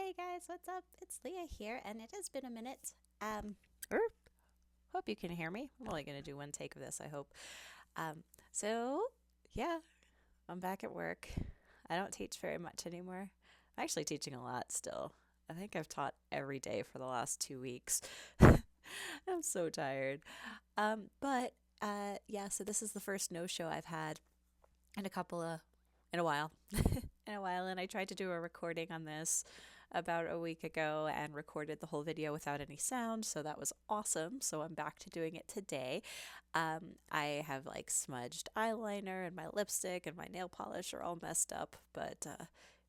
Hey guys, what's up? It's Leah here, and it has been a minute. Er, Hope you can hear me. I'm only gonna do one take of this, I hope. Um, so yeah, I'm back at work. I don't teach very much anymore. I'm actually teaching a lot still. I think I've taught every day for the last 2 weeks. I'm so tired. Yeah, so this is the first no-show I've had in a couple of in a while. In a while, and I tried to do a recording on this about a week ago and recorded the whole video without any sound, so that was awesome. So I'm back to doing it today. I have like smudged eyeliner and my lipstick and my nail polish are all messed up, but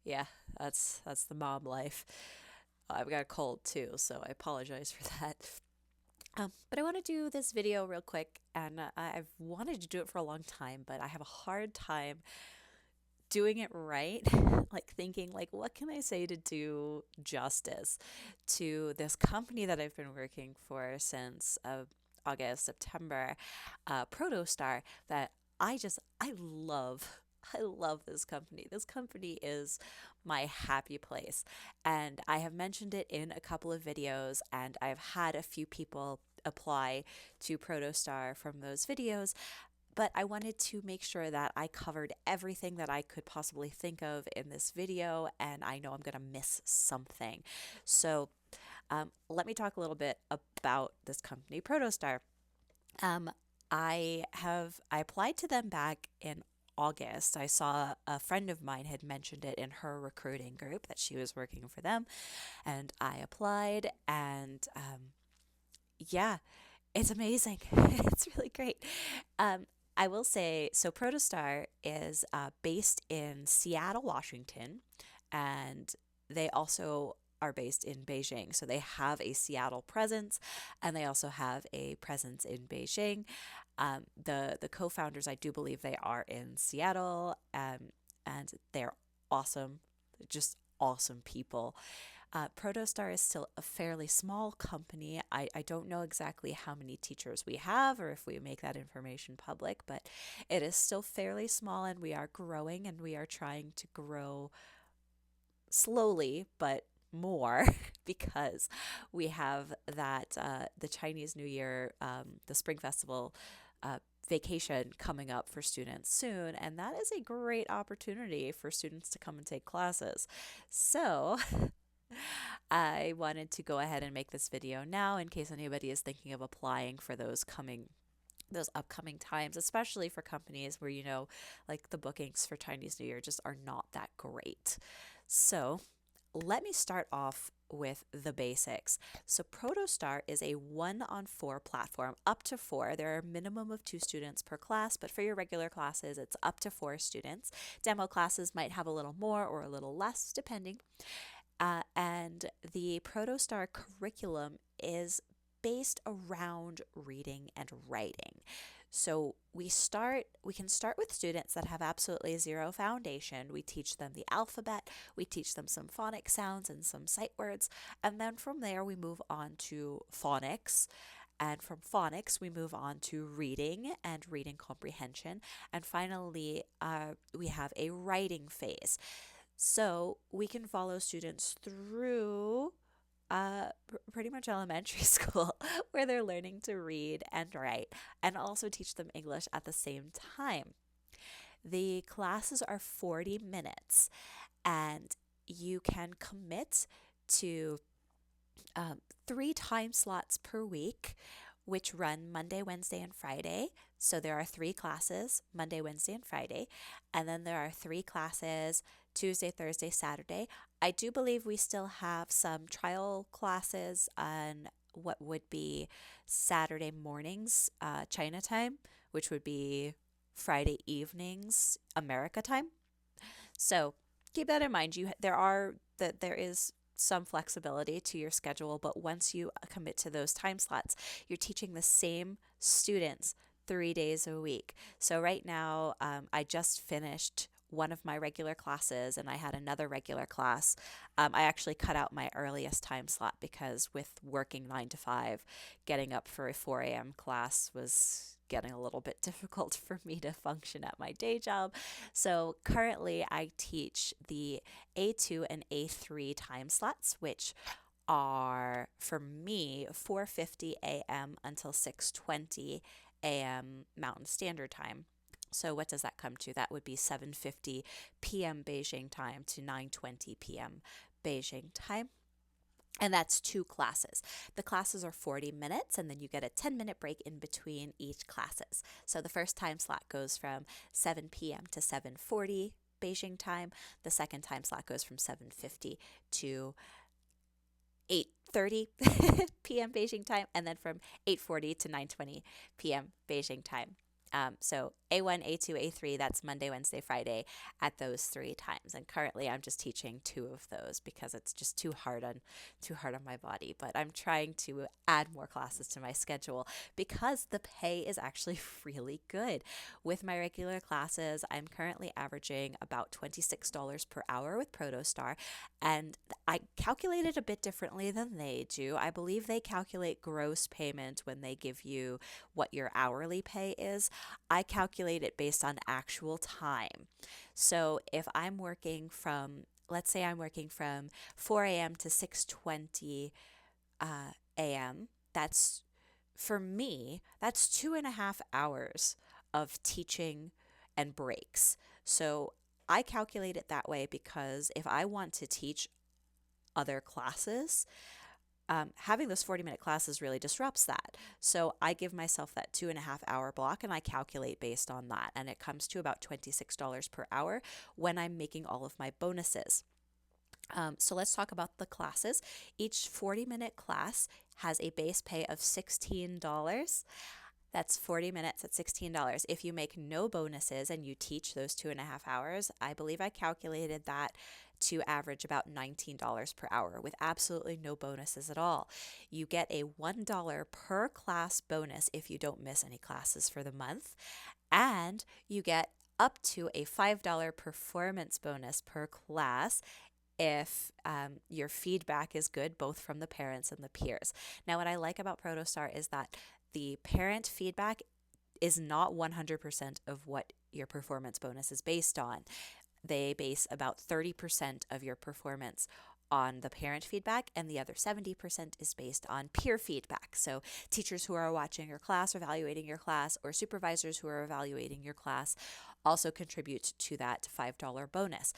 yeah, that's the mom life. I've got a cold too, so I apologize for that. But I want to do this video real quick, and I've wanted to do it for a long time, but I have a hard time doing it right. Like thinking like what can I say to do justice to this company that I've been working for since August, September, Protostar, that I love. I love this company. This company is my happy place. And I have mentioned it in a couple of videos, and I've had a few people apply to Protostar from those videos, but I wanted to make sure that I covered everything that I could possibly think of in this video, and I know I'm going to miss something. So, let me talk a little bit about this company, Protostar. Um, I applied to them back in August. I saw a friend of mine had mentioned it in her recruiting group that she was working for them, and I applied, and yeah, it's amazing. It's really great. Um, I will say so. Protostar is based in Seattle, Washington, and they also are based in Beijing. So they have a Seattle presence, and they also have a presence in Beijing. The co-founders, I do believe, they are in Seattle, and they're awesome, just awesome people. Protostar is still a fairly small company. I don't know exactly how many teachers we have or if we make that information public, but it is still fairly small, and we are growing, and we are trying to grow slowly, but more because we have that the Chinese New Year, the Spring Festival vacation coming up for students soon, and that is a great opportunity for students to come and take classes. So I wanted to go ahead and make this video now in case anybody is thinking of applying for those upcoming times, especially for companies where like the bookings for Chinese New Year just are not that great. So, let me start off with the basics. So Protostar is a 1-on-4 platform, up to four. There are a minimum of 2 students per class, but for your regular classes, it's up to 4 students. Demo classes might have a little more or a little less, depending. And the Protostar curriculum is based around reading and writing. So we can start with students that have absolutely zero foundation. We teach them the alphabet, we teach them some phonic sounds and some sight words, and then from there we move on to phonics. And from phonics, we move on to reading and reading comprehension. And finally, we have a writing phase. So we can follow students through pretty much elementary school where they're learning to read and write and also teach them English at the same time. The classes are 40 minutes, and you can commit to 3 time slots per week, which run Monday, Wednesday, and Friday. So there are 3 classes Monday, Wednesday, and Friday. And then there are 3 classes Tuesday, Thursday, Saturday. I do believe we still have some trial classes on what would be Saturday mornings, China time, which would be Friday evenings, America time. So keep that in mind. There is some flexibility to your schedule, but once you commit to those time slots, you're teaching the same students 3 days a week. So right now, I just finished one of my regular classes and I had another regular class. I actually cut out my earliest time slot because with working 9 to 5, getting up for a 4 a.m. class was getting a little bit difficult for me to function at my day job. So currently I teach the A2 and A3 time slots, which are for me 4:50 a.m. until 6:20 a.m. Mountain Standard Time. So what does that come to? That would be 7:50 p.m. Beijing time to 9:20 p.m. Beijing time. And that's 2 classes. The classes are 40 minutes, and then you get a 10-minute break in between each classes. So the first time slot goes from 7 p.m. to 7:40 Beijing time. The second time slot goes from 7:50 to 8:30 p.m. Beijing time, and then from 8:40 to 9:20 p.m. Beijing time. So A1, A2, A3, that's Monday, Wednesday, Friday at those 3 times. And currently I'm just teaching 2 of those because it's just too hard on my body. But I'm trying to add more classes to my schedule because the pay is actually really good. With my regular classes, I'm currently averaging about $26 per hour with Protostar. And I calculate it a bit differently than they do. I believe they calculate gross payment when they give you what your hourly pay is. I calculate it based on actual time. So if I'm working from, let's say I'm working from 4 a.m. to 6:20 a.m., that's, for me, that's 2.5 hours of teaching and breaks. So I calculate it that way because if I want to teach other classes, having those 40-minute classes really disrupts that. So I give myself that 2.5 hour block and I calculate based on that. And it comes to about $26 per hour when I'm making all of my bonuses. So let's talk about the classes. Each 40-minute class has a base pay of $16. That's 40 minutes at $16. If you make no bonuses and you teach those 2.5 hours, I believe I calculated that to average about $19 per hour with absolutely no bonuses at all. You get a $1 per class bonus if you don't miss any classes for the month, and you get up to a $5 performance bonus per class if your feedback is good, both from the parents and the peers. Now, what I like about Protostar is that the parent feedback is not 100% of what your performance bonus is based on. They base about 30% of your performance on the parent feedback, and the other 70% is based on peer feedback. So teachers who are watching your class, evaluating your class, or supervisors who are evaluating your class also contribute to that $5 bonus.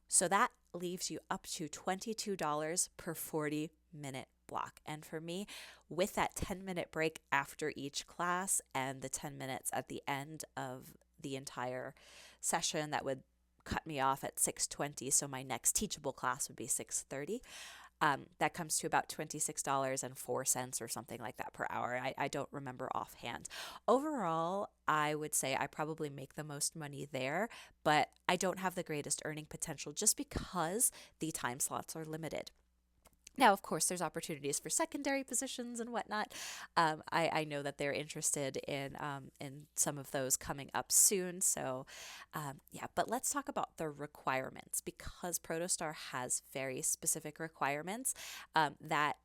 So that leaves you up to $22 per 40-minute block. And for me, with that 10-minute break after each class and the 10 minutes at the end of the entire session, that would cut me off at 6:20, so my next teachable class would be 6:30. That comes to about $26.04 or something like that per hour. I don't remember offhand. Overall, I would say I probably make the most money there, but I don't have the greatest earning potential just because the time slots are limited. Now, of course, there's opportunities for secondary positions and whatnot. I know that they're interested in some of those coming up soon. So, yeah, but let's talk about the requirements because Protostar has very specific requirements that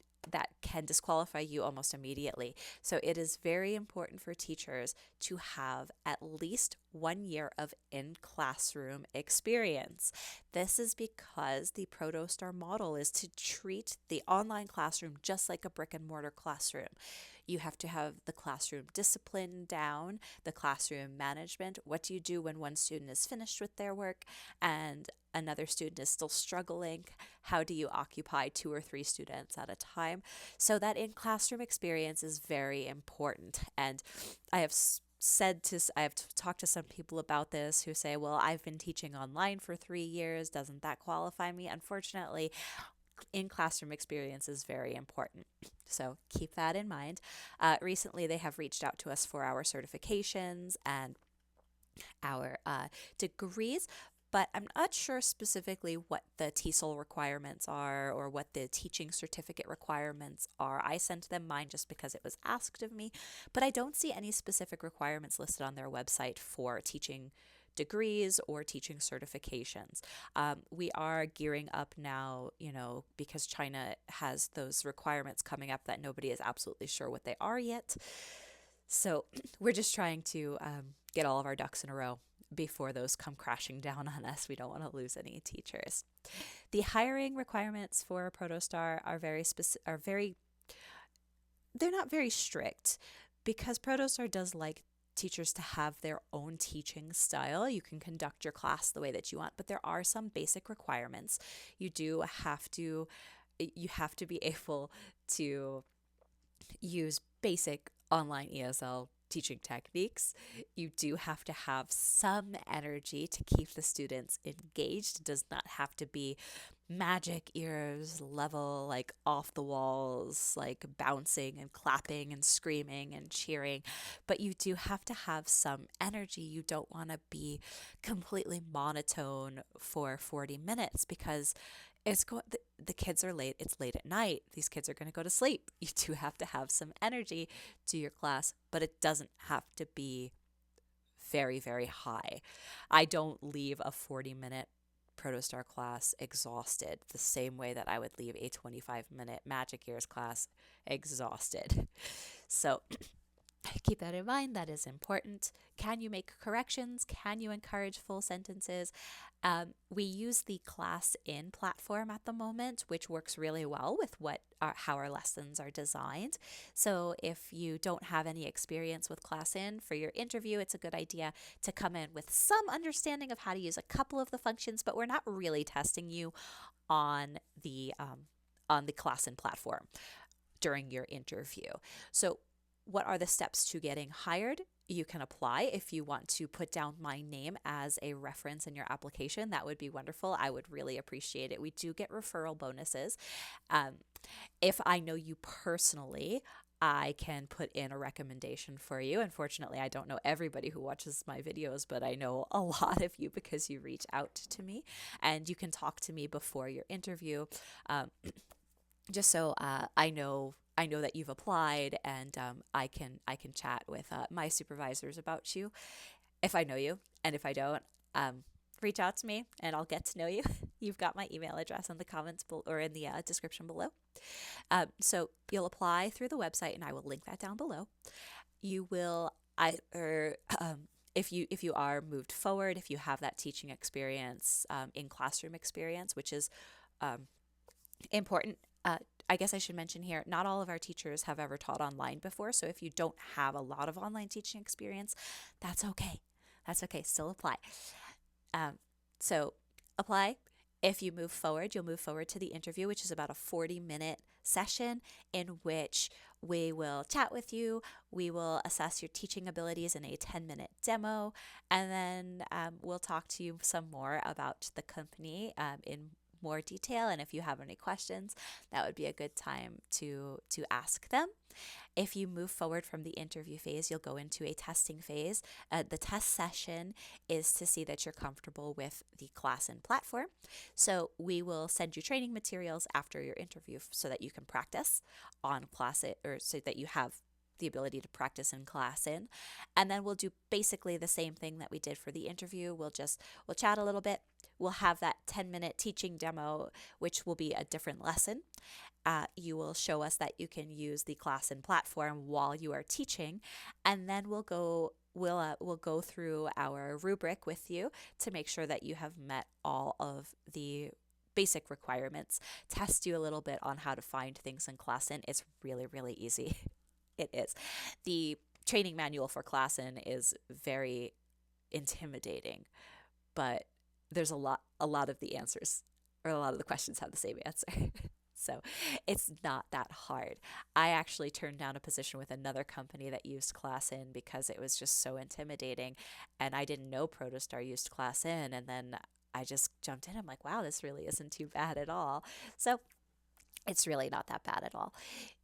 can disqualify you almost immediately. So it is very important for teachers to have at least 1 year of in-classroom experience. This is because the Protostar model is to treat the online classroom just like a brick and mortar classroom. You have to have the classroom discipline down, the classroom management. What do you do when one student is finished with their work and another student is still struggling? How do you occupy 2 or 3 students at a time? So that in-classroom experience is very important. And I have talked to some people about this who say, well, I've been teaching online for 3 years. Doesn't that qualify me? Unfortunately, in-classroom experience is very important. So keep that in mind. Recently, they have reached out to us for our certifications and our degrees, but I'm not sure specifically what the TESOL requirements are or what the teaching certificate requirements are. I sent them mine just because it was asked of me, but I don't see any specific requirements listed on their website for teaching degrees or teaching certifications. We are gearing up now, because China has those requirements coming up that nobody is absolutely sure what they are yet. So we're just trying to get all of our ducks in a row before those come crashing down on us. We don't want to lose any teachers. The hiring requirements for Protostar are they're not very strict because Protostar does like teachers to have their own teaching style. You can conduct your class the way that you want, but there are some basic requirements. You have to be able to use basic online ESL teaching techniques. You do have to have some energy to keep the students engaged. It does not have to be magic ears level, like off the walls, like bouncing and clapping and screaming and cheering, but you do have to have some energy. You don't want to be completely monotone for 40 minutes because the kids are late. It's late at night. These kids are going to go to sleep. You do have to have some energy to your class, but it doesn't have to be very, very high. I don't leave a 40-minute Protostar class exhausted the same way that I would leave a 25-minute Magic Ears class exhausted. So keep that in mind. That is important. Can you make corrections? Can you encourage full sentences? We use the Class In platform at the moment, which works really well with how our lessons are designed. So if you don't have any experience with Class In for your interview, it's a good idea to come in with some understanding of how to use a couple of the functions, but we're not really testing you on the Class In platform during your interview. So what are the steps to getting hired? You can apply if you want to put down my name as a reference in your application. That would be wonderful. I would really appreciate it. We do get referral bonuses. If I know you personally, I can put in a recommendation for you. Unfortunately, I don't know everybody who watches my videos, but I know a lot of you because you reach out to me and you can talk to me before your interview. Just so I know that you've applied, and I can chat with my supervisors about you if I know you, and if I don't, reach out to me and I'll get to know you. You've got my email address in the comments or in the description below. So you'll apply through the website, and I will link that down below. You will either if you are moved forward, if you have that teaching experience, in classroom experience, which is important. I guess I should mention here, not all of our teachers have ever taught online before. So if you don't have a lot of online teaching experience, that's okay. That's okay. Still apply. So apply. If you move forward, you'll move forward to the interview, which is about a 40-minute session in which we will chat with you. We will assess your teaching abilities in a 10-minute demo, and then we'll talk to you some more about the company in more detail. And if you have any questions, that would be a good time to ask them. If you move forward from the interview phase, you'll go into a testing phase. The test session is to see that you're comfortable with the Class In platform. So we will send you training materials after your interview so that you can practice on Class In, or so that you have the ability to practice in Class In. And then we'll do basically the same thing that we did for the interview. We'll chat a little bit. We'll have that 10-minute teaching demo, which will be a different lesson. You will show us that you can use the Class In platform while you are teaching, and then we'll go through our rubric with you to make sure that you have met all of the basic requirements. Test you a little bit on how to find things in Class In. It's really, really easy. It is. The training manual for Class In is very intimidating, but there's a lot of the answers, or a lot of the questions have the same answer. So it's not that hard. I actually turned down a position with another company that used Class In because it was just so intimidating, and I didn't know Protostar used Class In, and then I just jumped in. I'm like, wow, this really isn't too bad at all. So it's really not that bad at all.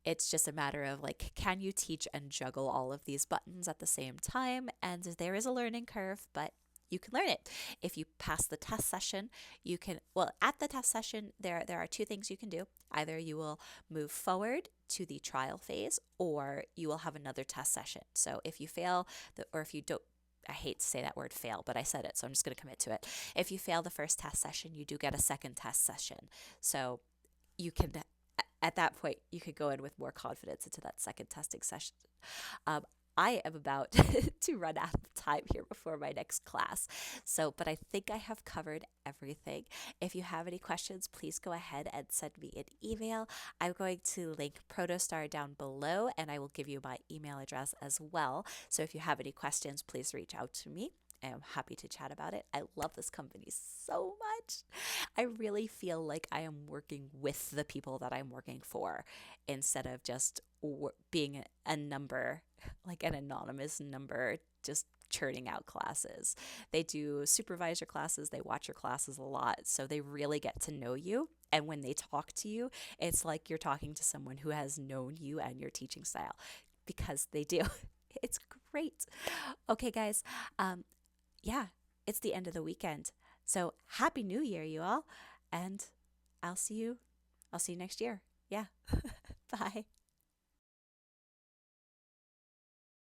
It's just a matter of like, can you teach and juggle all of these buttons at the same time? And there is a learning curve, but you can learn it. If you pass the test session, you can, at the test session, there are two things you can do. Either you will move forward to the trial phase, or you will have another test session. So if you fail, or if you don't, I hate to say that word fail, but I said it, so I'm just going to commit to it. If you fail the first test session, you do get a second test session. So you can, at that point, you could go in with more confidence into that second testing session. I am about to run out of time here before my next class. So, but I think I have covered everything. If you have any questions, please go ahead and send me an email. I'm going to link Protostar down below, and I will give you my email address as well. So if you have any questions, please reach out to me. I am happy to chat about it. I love this company so much. I really feel like I am working with the people that I'm working for instead of just being a number, like an anonymous number, just churning out classes. They do supervisor classes, they watch your classes a lot, so they really get to know you. And when they talk to you, it's like you're talking to someone who has known you and your teaching style, because they do. It's great. Okay, guys. Yeah, it's the end of the weekend. So happy New Year, you all. And I'll see you next year. Yeah. Bye.